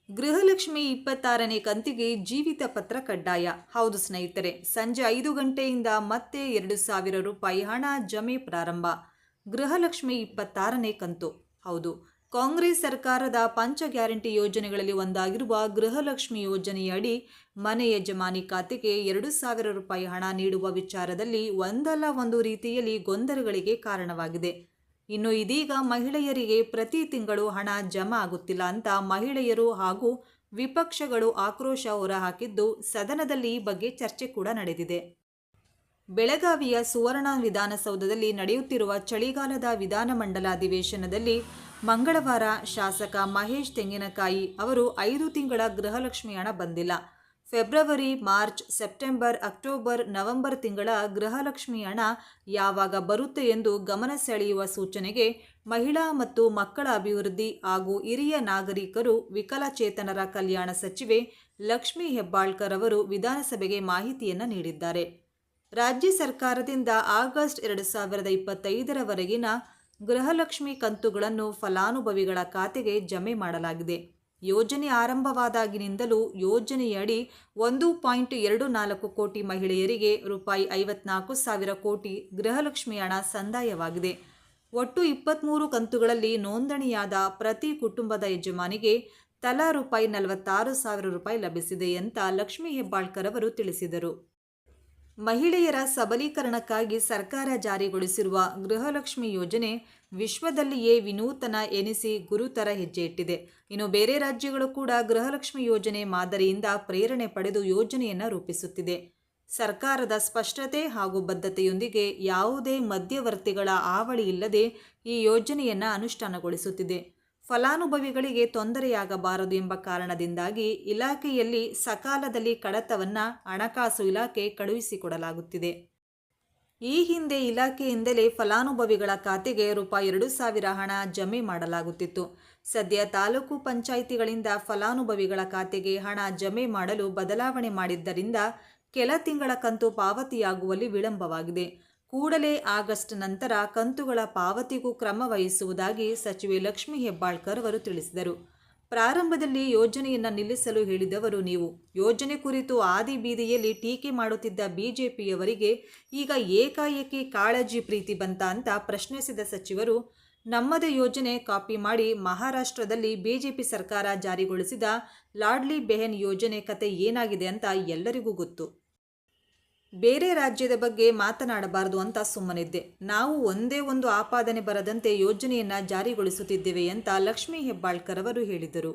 ಗೃಹಲಕ್ಷ್ಮಿ 26ನೇ ಕಂತಿಗೆ ಜೀವಿತ ಪತ್ರ ಕಡ್ಡಾಯ. ಹೌದು ಸ್ನೇಹಿತರೆ, ಸಂಜೆ 5 ಗಂಟೆಯಿಂದ ಮತ್ತೆ 2,000 ರೂಪಾಯಿ ಹಣ ಜಮೆ ಪ್ರಾರಂಭ. ಗೃಹಲಕ್ಷ್ಮಿ 26ನೇ ಕಂತು. ಹೌದು, ಕಾಂಗ್ರೆಸ್ ಸರ್ಕಾರದ ಪಂಚ ಗ್ಯಾರಂಟಿ ಯೋಜನೆಗಳಲ್ಲಿ ಒಂದಾಗಿರುವ ಗೃಹಲಕ್ಷ್ಮಿ ಯೋಜನೆಯಡಿ ಮನೆ ಯಜಮಾನಿ ಖಾತೆಗೆ 2,000 ರೂಪಾಯಿ ಹಣ ನೀಡುವ ವಿಚಾರದಲ್ಲಿ ಒಂದಲ್ಲ ಒಂದು ರೀತಿಯಲ್ಲಿ ಗೊಂದಲಗಳಿಗೆ ಕಾರಣವಾಗಿದೆ. ಇನ್ನು ಇದೀಗ ಮಹಿಳೆಯರಿಗೆ ಪ್ರತಿ ತಿಂಗಳು ಹಣ ಜಮಾ ಆಗುತ್ತಿಲ್ಲ ಅಂತ ಮಹಿಳೆಯರು ಹಾಗೂ ವಿಪಕ್ಷಗಳು ಆಕ್ರೋಶ ಹೊರಹಾಕಿದ್ದು, ಸದನದಲ್ಲಿ ಈ ಬಗ್ಗೆ ಚರ್ಚೆ ಕೂಡ ನಡೆದಿದೆ. ಬೆಳಗಾವಿಯ ಸುವರ್ಣ ವಿಧಾನಸೌಧದಲ್ಲಿ ನಡೆಯುತ್ತಿರುವ ಚಳಿಗಾಲದ ವಿಧಾನಮಂಡಲ ಅಧಿವೇಶನದಲ್ಲಿ ಮಂಗಳವಾರ ಶಾಸಕ ಮಹೇಶ್ ತೆಂಗಿನಕಾಯಿ ಅವರು 5 ತಿಂಗಳ ಗೃಹಲಕ್ಷ್ಮಿ ಹಣ ಬಂದಿಲ್ಲ, February, March, September, October, November ತಿಂಗಳ ಗೃಹಲಕ್ಷ್ಮಿ ಹಣ ಯಾವಾಗ ಬರುತ್ತೆ ಎಂದು ಗಮನ ಸೆಳೆಯುವ ಸೂಚನೆಗೆ ಮಹಿಳಾ ಮತ್ತು ಮಕ್ಕಳ ಅಭಿವೃದ್ಧಿ ಹಾಗೂ ಹಿರಿಯ ನಾಗರಿಕರು ವಿಕಲಚೇತನರ ಕಲ್ಯಾಣ ಸಚಿವೆ ಲಕ್ಷ್ಮೀ ಹೆಬ್ಬಾಳ್ಕರ್ ಅವರು ವಿಧಾನಸಭೆಗೆ ಮಾಹಿತಿಯನ್ನು ನೀಡಿದ್ದಾರೆ. ರಾಜ್ಯ ಸರ್ಕಾರದಿಂದ ಆಗಸ್ಟ್ 2025ರವರೆಗಿನ ಗೃಹಲಕ್ಷ್ಮಿ ಕಂತುಗಳನ್ನು ಫಲಾನುಭವಿಗಳ ಖಾತೆಗೆ ಜಮೆ ಮಾಡಲಾಗಿದೆ. ಯೋಜನೆ ಆರಂಭವಾದಾಗಿನಿಂದಲೂ ಯೋಜನೆಯಡಿ 1.24 ಕೋಟಿ ಮಹಿಳೆಯರಿಗೆ ರೂಪಾಯಿ 54,000 ಕೋಟಿ ಗೃಹಲಕ್ಷ್ಮಿ ಹಣ ಸಂದಾಯವಾಗಿದೆ. ಒಟ್ಟು 23 ಕಂತುಗಳಲ್ಲಿ ನೋಂದಣಿಯಾದ ಪ್ರತಿ ಕುಟುಂಬದ ಯಜಮಾನಿಗೆ ತಲಾ ರೂಪಾಯಿ 46,000 ರೂಪಾಯಿ ಲಭಿಸಿದೆ ಅಂತ ಲಕ್ಷ್ಮೀ ಹೆಬ್ಬಾಳ್ಕರ್ ಅವರು ತಿಳಿಸಿದರು. ಮಹಿಳೆಯರ ಸಬಲೀಕರಣಕ್ಕಾಗಿ ಸರ್ಕಾರ ಜಾರಿಗೊಳಿಸಿರುವ ಗೃಹಲಕ್ಷ್ಮಿ ಯೋಜನೆ ವಿಶ್ವದಲ್ಲಿಯೇ ವಿನೂತನ ಎನಿಸಿ ಗುರುತರ ಹೆಜ್ಜೆ ಇಟ್ಟಿದೆ. ಇನ್ನು ಬೇರೆ ರಾಜ್ಯಗಳು ಕೂಡ ಗೃಹಲಕ್ಷ್ಮಿ ಯೋಜನೆ ಮಾದರಿಯಿಂದ ಪ್ರೇರಣೆ ಪಡೆದು ಯೋಜನೆಯನ್ನು ರೂಪಿಸುತ್ತಿದೆ. ಸರ್ಕಾರದ ಸ್ಪಷ್ಟತೆ ಹಾಗೂ ಬದ್ಧತೆಯೊಂದಿಗೆ ಯಾವುದೇ ಮಧ್ಯವರ್ತಿಗಳ ಹಾವಳಿ ಇಲ್ಲದೆ ಈ ಯೋಜನೆಯನ್ನು ಅನುಷ್ಠಾನಗೊಳಿಸುತ್ತಿದೆ. ಫಲಾನುಭವಿಗಳಿಗೆ ತೊಂದರೆಯಾಗಬಾರದು ಎಂಬ ಕಾರಣದಿಂದಾಗಿ ಇಲಾಖೆಯಲ್ಲಿ ಸಕಾಲದಲ್ಲಿ ಕಡತವನ್ನು ಹಣಕಾಸು ಇಲಾಖೆ ಕಳುಹಿಸಿಕೊಡಲಾಗುತ್ತಿದೆ. ಈ ಹಿಂದೆ ಇಲಾಖೆಯಿಂದಲೇ ಫಲಾನುಭವಿಗಳ ಖಾತೆಗೆ ರೂಪಾಯಿ 2,000 ಹಣ ಜಮೆ ಮಾಡಲಾಗುತ್ತಿತ್ತು. ಸದ್ಯ ತಾಲೂಕು ಪಂಚಾಯಿತಿಗಳಿಂದ ಫಲಾನುಭವಿಗಳ ಖಾತೆಗೆ ಹಣ ಜಮೆ ಮಾಡಲು ಬದಲಾವಣೆ ಮಾಡಿದ್ದರಿಂದ ಕೆಲ ತಿಂಗಳ ಕಂತು ಪಾವತಿಯಾಗುವಲ್ಲಿ ವಿಳಂಬವಾಗಿದೆ. ಕೂಡಲೇ ಆಗಸ್ಟ್ ನಂತರ ಕಂತುಗಳ ಪಾವತಿಗೂ ಕ್ರಮ ವಹಿಸುವುದಾಗಿ ಸಚಿವೆ ಲಕ್ಷ್ಮೀ ಹೆಬ್ಬಾಳ್ಕರ್ ಅವರು ತಿಳಿಸಿದರು. ಪ್ರಾರಂಭದಲ್ಲಿ ಯೋಜನೆಯನ್ನು ನಿಲ್ಲಿಸಲು ಹೇಳಿದವರು ನೀವು. ಯೋಜನೆ ಕುರಿತು ಆದಿ ಬೀದಿಯಲ್ಲಿ ಟೀಕೆ ಮಾಡುತ್ತಿದ್ದ ಬಿಜೆಪಿಯವರಿಗೆ ಈಗ ಏಕಾಏಕಿ ಕಾಳಜಿ ಪ್ರೀತಿ ಬಂತ ಅಂತ ಪ್ರಶ್ನಿಸಿದ ಸಚಿವರು, ನಮ್ಮದೇ ಯೋಜನೆ ಕಾಪಿ ಮಾಡಿ ಮಹಾರಾಷ್ಟ್ರದಲ್ಲಿ ಬಿಜೆಪಿ ಸರ್ಕಾರ ಜಾರಿಗೊಳಿಸಿದ ಲಾಡ್ಲಿ ಬೆಹನ್ ಯೋಜನೆ ಕತೆ ಏನಾಗಿದೆ ಅಂತ ಎಲ್ಲರಿಗೂ ಗೊತ್ತು. ಬೇರೆ ರಾಜ್ಯದ ಬಗ್ಗೆ ಮಾತನಾಡಬಾರದು ಅಂತ ಸುಮ್ಮನಿದ್ದೆ. ನಾವು ಒಂದೇ ಒಂದು ಆಪಾದನೆ ಬರದಂತೆ ಯೋಜನೆಯನ್ನು ಜಾರಿಗೊಳಿಸುತ್ತಿದ್ದೇವೆ ಅಂತ ಲಕ್ಷ್ಮೀ ಹೆಬ್ಬಾಳ್ಕರ್ ಅವರು ಹೇಳಿದರು.